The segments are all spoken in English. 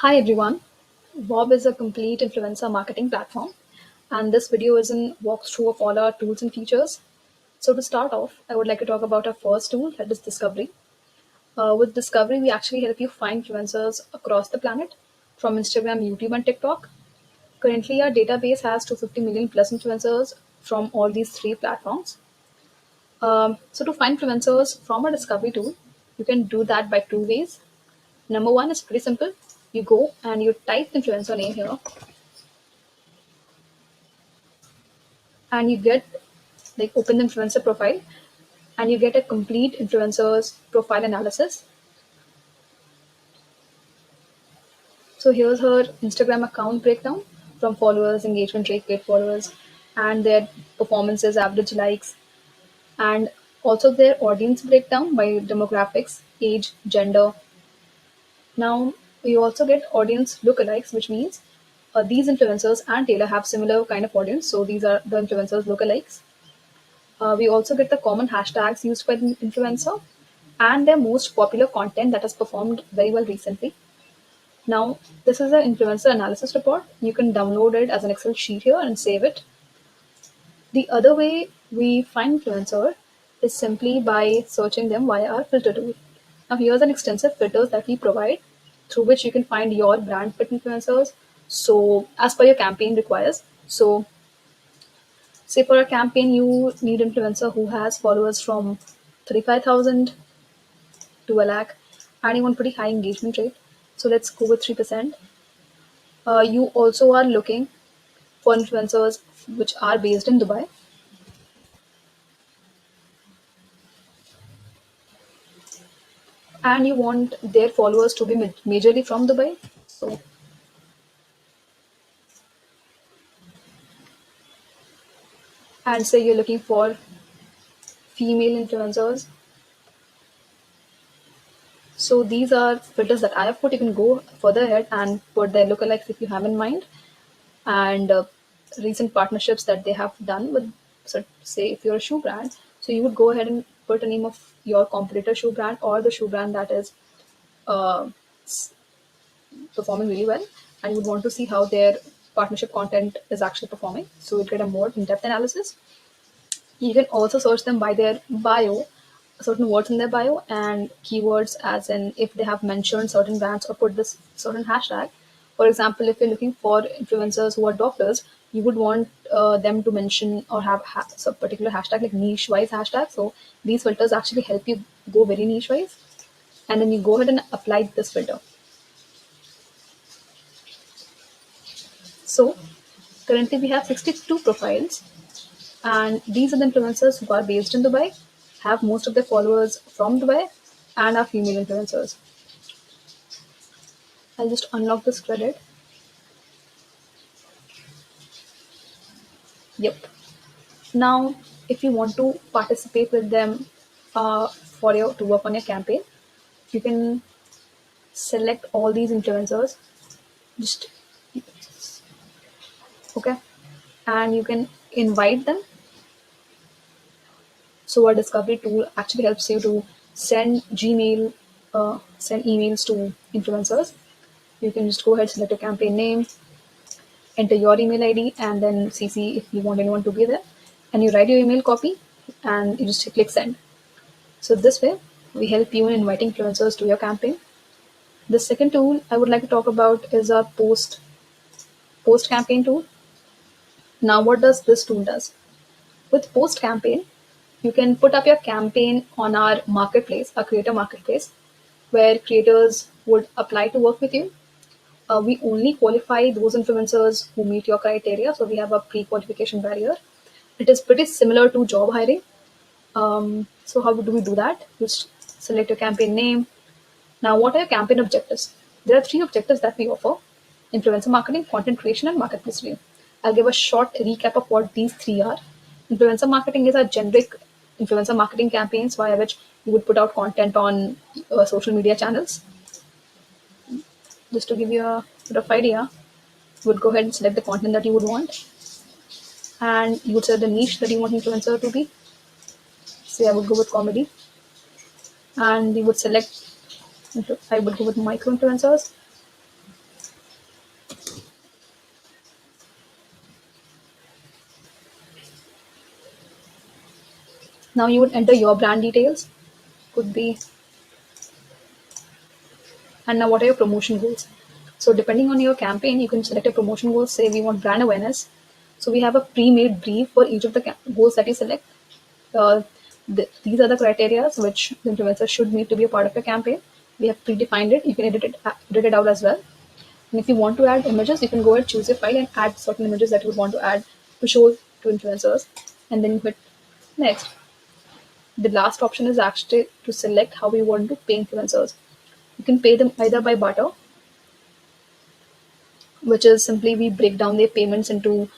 Hi everyone, Wobb is a complete influencer marketing platform, and this video is a walkthrough of all our tools and features. So to start off, I would like to talk about our first tool, that is Discovery. With Discovery, we actually help you find influencers across the planet, from Instagram, YouTube, and TikTok. Currently, our database has 250 million plus influencers from all these three platforms. So to find influencers from a Discovery tool, you can do that by two ways. Number one is pretty simple. You go and you type the influencer name here, and you get like open the influencer profile, and you get a complete influencer's profile analysis. So here's her Instagram account breakdown from followers, engagement rate, paid followers, and their performances, average likes, and also their audience breakdown by demographics, age, gender. Now we also get audience lookalikes, which means these influencers and Taylor have similar kind of audience, so these are the influencers lookalikes. We also get the common hashtags used by the influencer and their most popular content that has performed very well recently. Now, this is an influencer analysis report. You can download it as an Excel sheet here and save it. The other way we find influencer is simply by searching them via our filter tool. Now, here's an extensive filters that we provide through which you can find your brand fit influencers. So, as per your campaign requires. So, say for a campaign, you need influencer who has followers from 35,000 to a lakh, and you want pretty high engagement rate. So let's go with 3%. You also are looking for influencers which are based in Dubai, and you want their followers to be majorly from Dubai. So, and say you're looking for female influencers. So these are filters that I have put. You can go further ahead and put their lookalikes if you have in mind, and recent partnerships that they have done with. So say if you're a shoe brand, so you would go ahead and put a name of your competitor shoe brand or the shoe brand that is uh, performing really well, and you would want to see how their partnership content is actually performing. So you'll get a more in-depth analysis. You can also search them by their bio, certain words in their bio, and keywords, as in if they have mentioned certain brands or put this certain hashtag. For example, if you're looking for influencers who are doctors, you would want them to mention or have some particular hashtag like niche wise hashtag. So these filters actually help you go very niche wise, and then you go ahead and apply this filter. So currently we have 62 profiles, and these are the influencers who are based in Dubai, have most of their followers from Dubai, and are female influencers. I'll just unlock this credit. Yep. Now, if you want to participate with them for your to work on your campaign, you can select all these influencers. Just okay, and you can invite them. So our discovery tool actually helps you to send emails to influencers. You can just go ahead, select your campaign name, enter your email ID, and then CC if you want anyone to be there. And you write your email copy, and you just click send. So this way, we help you in inviting influencers to your campaign. The second tool I would like to talk about is our post campaign tool. Now, what does this tool does? With post campaign, you can put up your campaign on our marketplace, our creator marketplace, where creators would apply to work with you. We only qualify those influencers who meet your criteria, so we have a pre-qualification barrier. It is pretty similar to job hiring. So how do we do that? Just select your campaign name. Now, what are your campaign objectives? There are three objectives that we offer: influencer marketing, content creation, and marketplace review. I'll give a short recap of what these three are. Influencer marketing is a generic influencer marketing campaigns via which you would put out content on social media channels. Just to give you a bit of idea, you would go ahead and select the content that you would want, and you would select the niche that you want influencer to be. Say I would go with comedy, and you would select, I would go with micro influencers, Now you would enter your brand details, could be, and now what are your promotion goals? So depending on your campaign, you can select a promotion goal. Say we want brand awareness. So we have a pre-made brief for each of the goals that you select. Uh, these are the criteria which the influencer should meet to be a part of your campaign. We have predefined it. You can edit it out as well. And if you want to add images, you can go ahead, choose your file, and add certain images that you would want to add to show to influencers. And then you hit next. The last option is actually to select how we want to pay influencers. You can pay them either by barter, which is simply we break down their payments into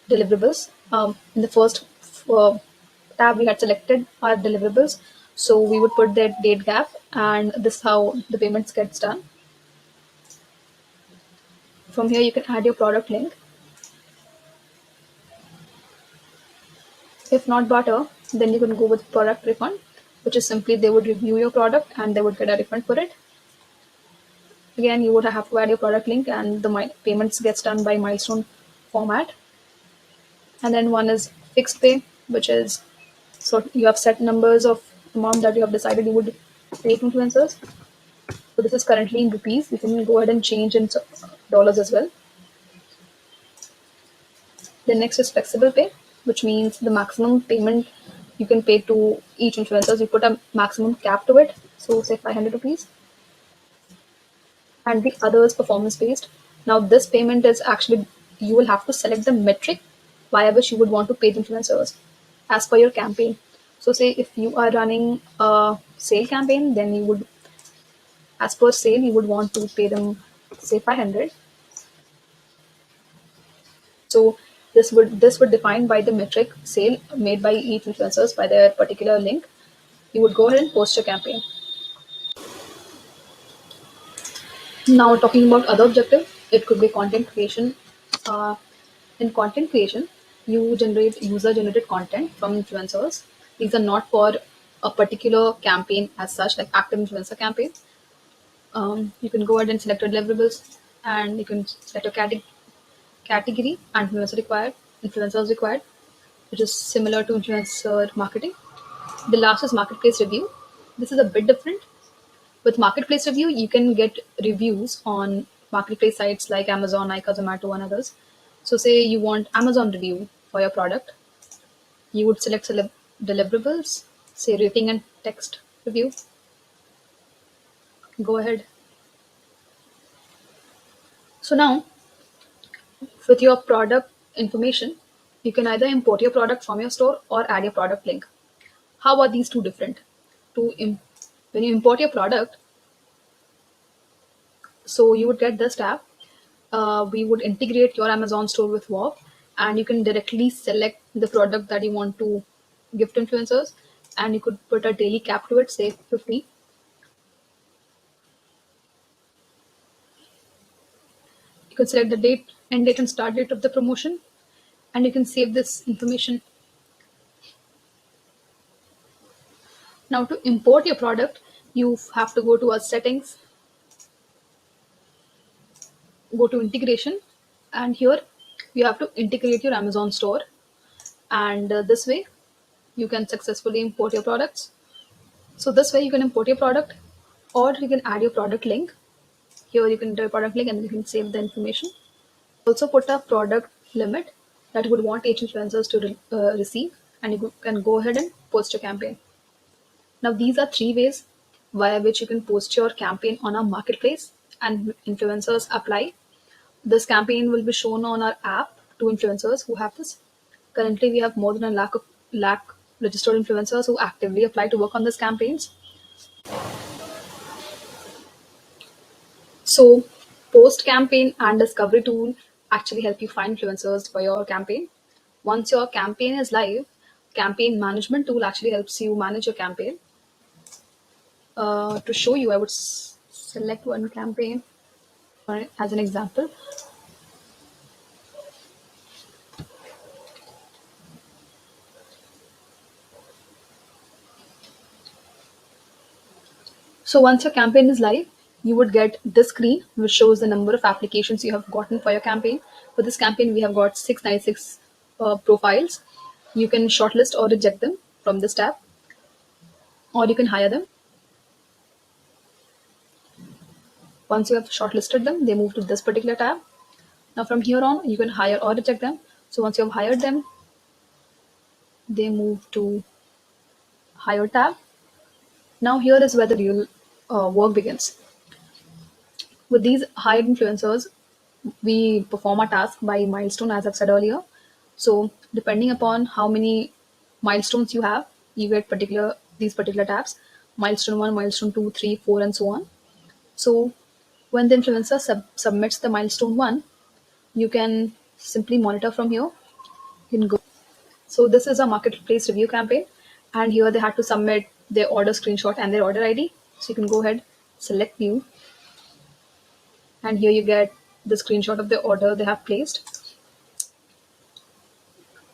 deliverables. In the first uh, tab, we had selected our deliverables, so we would put their date gap, and this is how the payments gets done. From here, you can add your product link. If not barter, then you can go with product refund, which is simply they would review your product and they would get a refund for it. Again, you would have to add your product link, and the payments gets done by milestone format. And then one is fixed pay, which is so you have set numbers of amount that you have decided you would pay to influencers. So this is currently in rupees. You can go ahead and change in dollars as well. The next is flexible pay, which means the maximum payment you can pay to each influencers. You put a maximum cap to it. So say 500 rupees. And the other is performance based. Now this payment is actually you will have to select the metric via which you would want to pay the influencers as per your campaign. So say if you are running a sale campaign, then you would, as per sale, you would want to pay them say 500. So this would define by the metric sale made by each influencers by their particular link. You would go ahead and post your campaign. Now talking about other objective, it could be content creation. Uh, in content creation, you generate user-generated content from influencers. These are not for a particular campaign as such, like active influencer campaign. You can go ahead and select your deliverables, and you can select your category and influencers required, which is similar to influencer marketing. The last is marketplace review. This is a bit different. With marketplace review, you can get reviews on marketplace sites like Amazon, Ika, Zomato, and others. So, say you want Amazon review for your product, you would select deliverables, say rating and text review. Go ahead. So now, with your product information, you can either import your product from your store or add your product link. How are these two different? To im- when you import your product, so you would get this tab. We would integrate your Amazon store with Wobb, and you can directly select the product that you want to give to influencers, and you could put a daily cap to it, say 50. You can select the date, end date, and start date of the promotion, and you can save this information. Now, to import your product, you have to go to our settings, go to integration, and here you have to integrate your Amazon store, and this way you can successfully import your products. So this way you can import your product, or you can add your product link. Here you can enter your product link and you can save the information. Also put a product limit that you would want each influencers to receive, and can go ahead and post your campaign. Now these are three ways via which you can post your campaign on our marketplace and influencers apply. This campaign will be shown on our app to influencers who have this. Currently, we have more than a lakh registered influencers who actively apply to work on these campaigns. So, post campaign and discovery tool actually help you find influencers for your campaign. Once your campaign is live, campaign management tool actually helps you manage your campaign. To show you, I would select one campaign as an example. So once your campaign is live, you would get this screen which shows the number of applications you have gotten for your campaign. For this campaign, we have got 696 profiles. You can shortlist or reject them. from this tab, or you can hire them. Once you have shortlisted them, they move to this particular tab. Now from here on, you can hire or reject them. So once you have hired them, they move to hire tab. Now here is where the real work begins. With these hired influencers, we perform a task by milestone, as I've said earlier. So depending upon how many milestones you have, you get these particular tabs: milestone one, milestone two, three, four, and so on. So when the influencer submits the milestone one, you can simply monitor from here. You can go. So this is a marketplace review campaign, and here they had to submit their order screenshot and their order ID. So you can go ahead, select view, and here you get the screenshot of the order they have placed.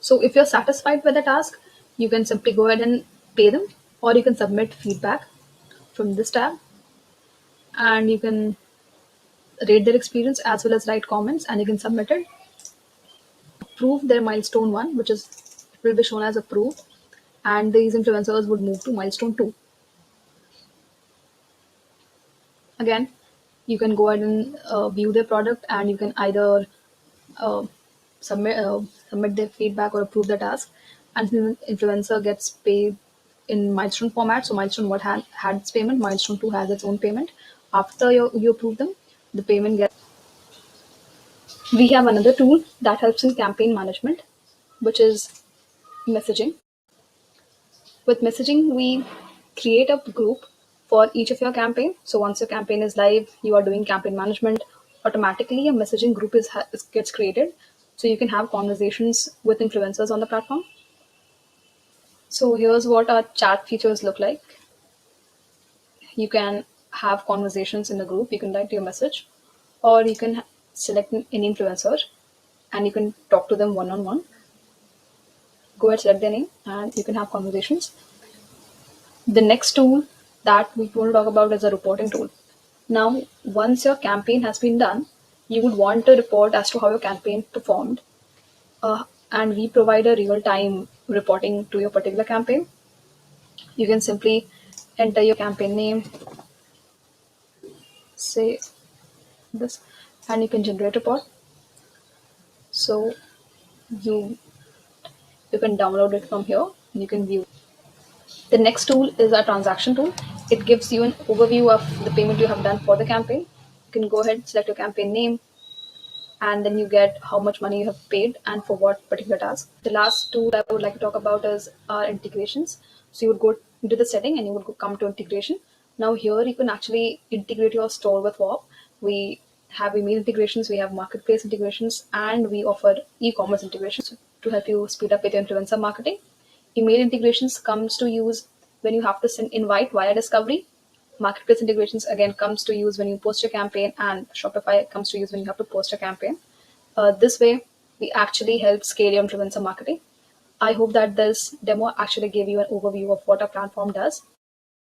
So if you're satisfied with the task, you can simply go ahead and pay them, or you can submit feedback from this tab, and you can rate their experience as well as write comments, and you can submit it. Approve their milestone one, which is it will be shown as approved, and these influencers would move to milestone two. Again, you can go ahead and view their product, and you can either uh, submit their feedback or approve the task, and the influencer gets paid in milestone format. So milestone one had its payment, milestone two has its own payment. After you approve them, the payment gets. We have another tool that helps in campaign management, which is messaging. With messaging, we create a group for each of your campaign. So once your campaign is live, you are doing campaign management. Automatically, a messaging group gets created, so you can have conversations with influencers on the platform. So here's what our chat features look like. You can have conversations in the group. You can write your message, or you can select any influencer, and you can talk to them one on one. Go ahead, select their name, and you can have conversations. The next tool that we want to talk about is a reporting tool. Now, once your campaign has been done, you would want a report as to how your campaign performed. And we provide a real time reporting to your particular campaign. You can simply enter your campaign name, say this, and you can generate a report. So you you can download it from here and you can view. The next tool is our transaction tool. It gives you an overview of the payment you have done for the campaign. You can go ahead, select your campaign name, and then you get how much money you have paid and for what particular task. The last tool I would like to talk about is our integrations. So you would go into the setting and you would come to integration. Now here you can actually integrate your store with Wobb. We have email integrations, we have marketplace integrations, and we offer e-commerce integrations to help you speed up with your influencer marketing. Email integrations comes to use when you have to send invite via discovery. Marketplace integrations again comes to use when you post your campaign, and Shopify comes to use when you have to post a campaign. This way, we actually help scale your influencer marketing. I hope that this demo actually gave you an overview of what our platform does.